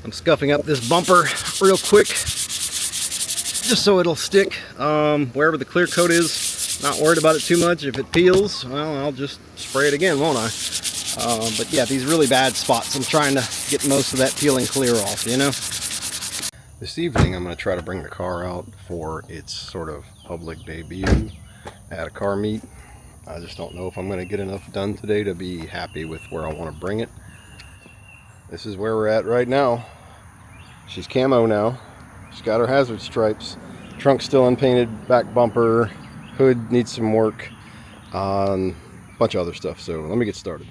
I'm scuffing up this bumper real quick, just so it'll stick wherever the clear coat is. Not worried about it too much. If it peels, well, I'll just spray it again, won't I? But yeah, these really bad spots, I'm trying to get most of that peeling clear off, you know? This evening, I'm going to try to bring the car out for its sort of public debut at a car meet. I just don't know if I'm going to get enough done today to be happy with where I want to bring it. This is where we're at right now. She's camo now. She's got her hazard stripes. Trunk's still unpainted. Back bumper. Hood needs some work. A bunch of other stuff. So let me get started.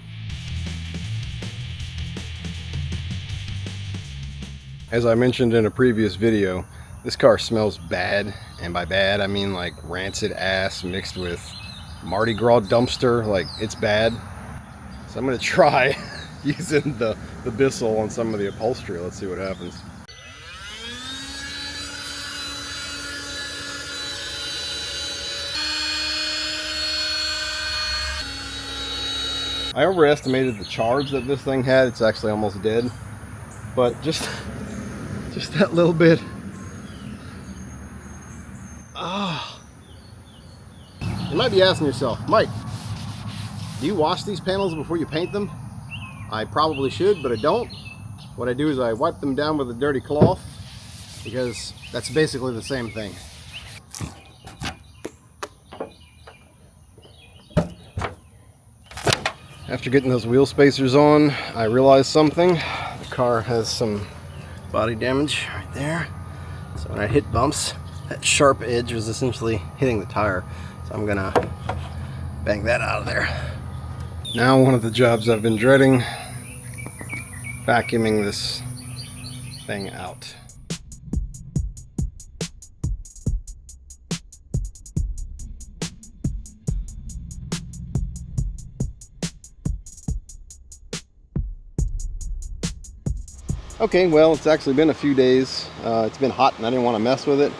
As I mentioned in a previous video, this car smells bad. And by bad, I mean like rancid ass mixed with Mardi Gras dumpster. Like, it's bad. So I'm going to try using the Bissell on some of the upholstery. Let's see what happens. I overestimated the charge that this thing had. It's actually almost dead. But just that little bit. You might be asking yourself, Mike, do you wash these panels before you paint them? I probably should, but I don't. What I do is I wipe them down with a dirty cloth, because that's basically the same thing. After getting those wheel spacers on, I realized something. The car has some body damage right there. So when I hit bumps, that sharp edge was essentially hitting the tire. So I'm gonna bang that out of there. Now one of the jobs I've been dreading, vacuuming this thing out. Okay, well, it's actually been a few days. It's been hot and I didn't want to mess with it.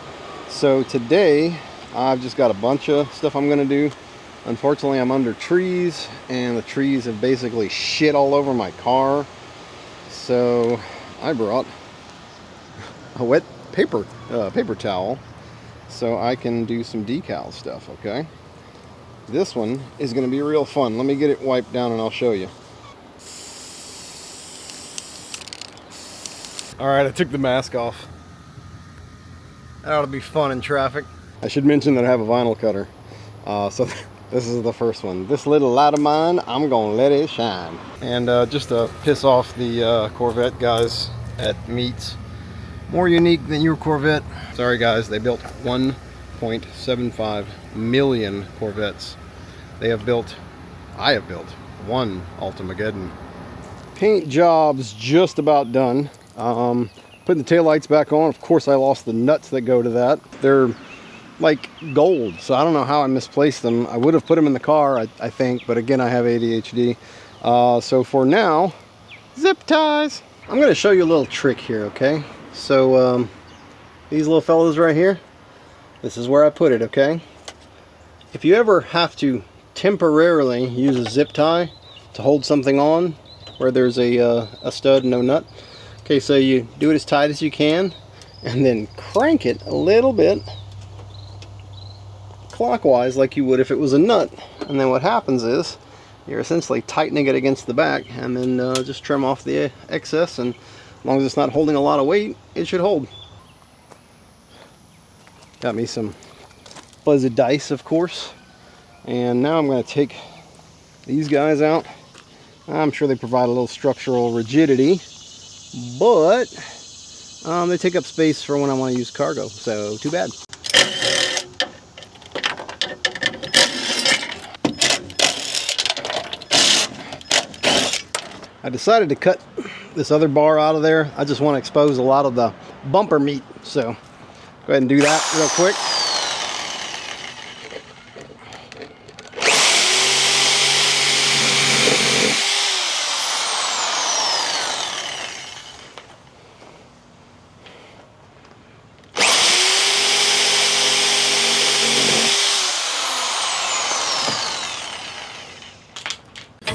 So today, I've just got a bunch of stuff I'm going to do. Unfortunately, I'm under trees, and the trees have basically shit all over my car. So I brought a wet paper towel so I can do some decal stuff, okay? This one is going to be real fun. Let me get it wiped down and I'll show you. Alright, I took the mask off. That ought to be fun in traffic. I should mention that I have a vinyl cutter. So this is the first one. This little light of mine, I'm gonna let it shine. And just to piss off the Corvette guys at meets, more unique than your Corvette. Sorry guys, they built 1.75 million Corvettes. I have built one Altima-Geddon. Paint job's just about done. Putting the taillights back on. Of course I lost the nuts that go to that. They're like gold, so I don't know how I misplaced them. I would have put them in the car, I think, but again, I have ADHD. So for now, zip ties. I'm going to show you a little trick here, okay? So these little fellows right here, this is where I put it, okay? If you ever have to temporarily use a zip tie to hold something on where there's a stud and no nut, okay, so you do it as tight as you can and then crank it a little bit clockwise like you would if it was a nut, and then what happens is you're essentially tightening it against the back, and then just trim off the excess, and as long as it's not holding a lot of weight, it should hold. Got me some fuzzy dice, of course, and now I'm going to take these guys out. I'm sure they provide a little structural rigidity, but they take up space for when I want to use cargo, so too bad. I decided to cut this other bar out of there. I just want to expose a lot of the bumper meat, so go ahead and do that real quick.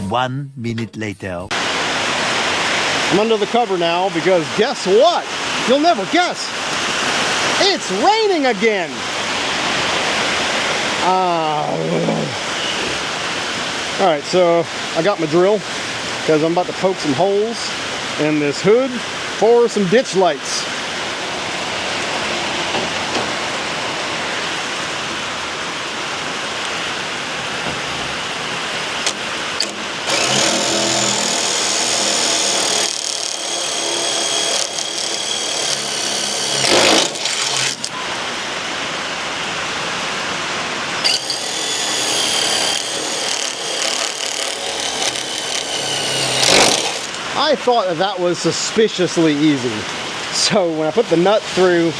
One minute later. I'm under the cover now because guess what? You'll never guess. It's raining again. All right, so I got my drill because I'm about to poke some holes in this hood for some ditch lights. I thought that was suspiciously easy. So when I put the nut through,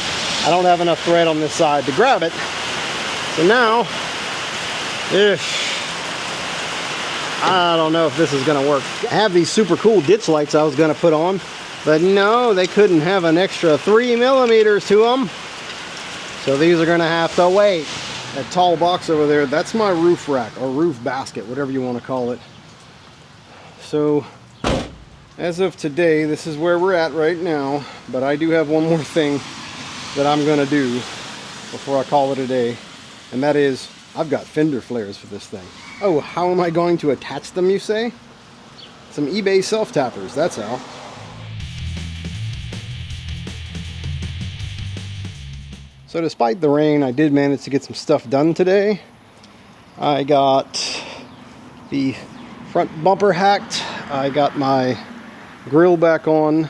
I don't have enough thread on this side to grab it. So now, I don't know if this is gonna work. I have these super cool ditch lights I was gonna put on, but no, they couldn't have an extra 3 millimeters to them. So these are gonna have to wait. That tall box over there, that's my roof rack or roof basket, whatever you want to call it. So as of today, this is where we're at right now, but I do have one more thing that I'm gonna do before I call it a day, and that is I've got fender flares for this thing. Oh, how am I going to attach them, you say? Some eBay self-tappers, that's how. So despite the rain, I did manage to get some stuff done today. I got the front bumper hacked. I got my grill back on.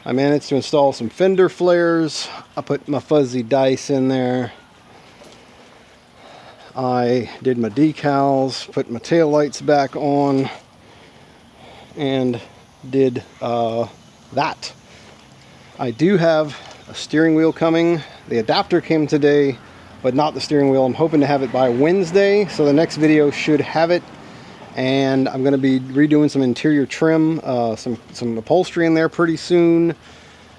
I managed to install some fender flares. I put my fuzzy dice in there. I did my decals, put my tail lights back on, and did that. I do have a steering wheel coming. The adapter came today, but not the steering wheel. I'm hoping to have it by Wednesday, so the next video should have it. And I'm going to be redoing some interior trim, some upholstery in there pretty soon.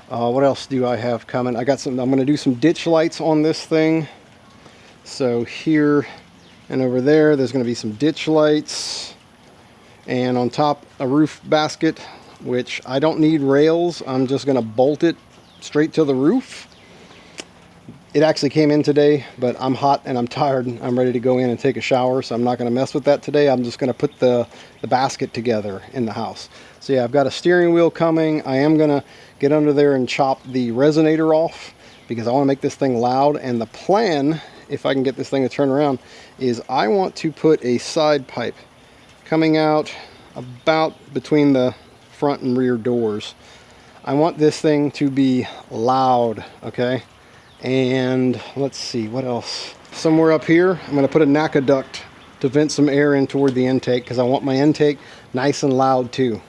What else do I have coming? I'm going to do some ditch lights on this thing. So here and over there, there's going to be some ditch lights. And on top, a roof basket, which I don't need rails. I'm just going to bolt it straight to the roof. It actually came in today, but I'm hot and I'm tired. I'm ready to go in and take a shower, so I'm not going to mess with that today. I'm just going to put the basket together in the house. So yeah, I've got a steering wheel coming. I am going to get under there and chop the resonator off because I want to make this thing loud. And the plan, if I can get this thing to turn around, is I want to put a side pipe coming out about between the front and rear doors. I want this thing to be loud, okay? And let's see, what else? Somewhere up here, I'm going to put a NACA duct to vent some air in toward the intake because I want my intake nice and loud too.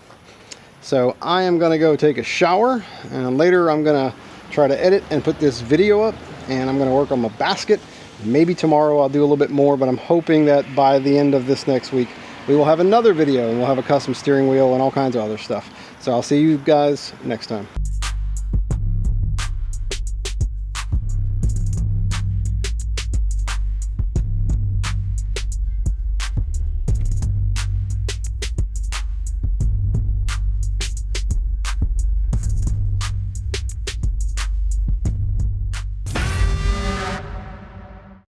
So I am going to go take a shower, and later I'm going to try to edit and put this video up, and I'm going to work on my basket. Maybe tomorrow I'll do a little bit more, but I'm hoping that by the end of this next week we will have another video and we'll have a custom steering wheel and all kinds of other stuff. So I'll see you guys next time.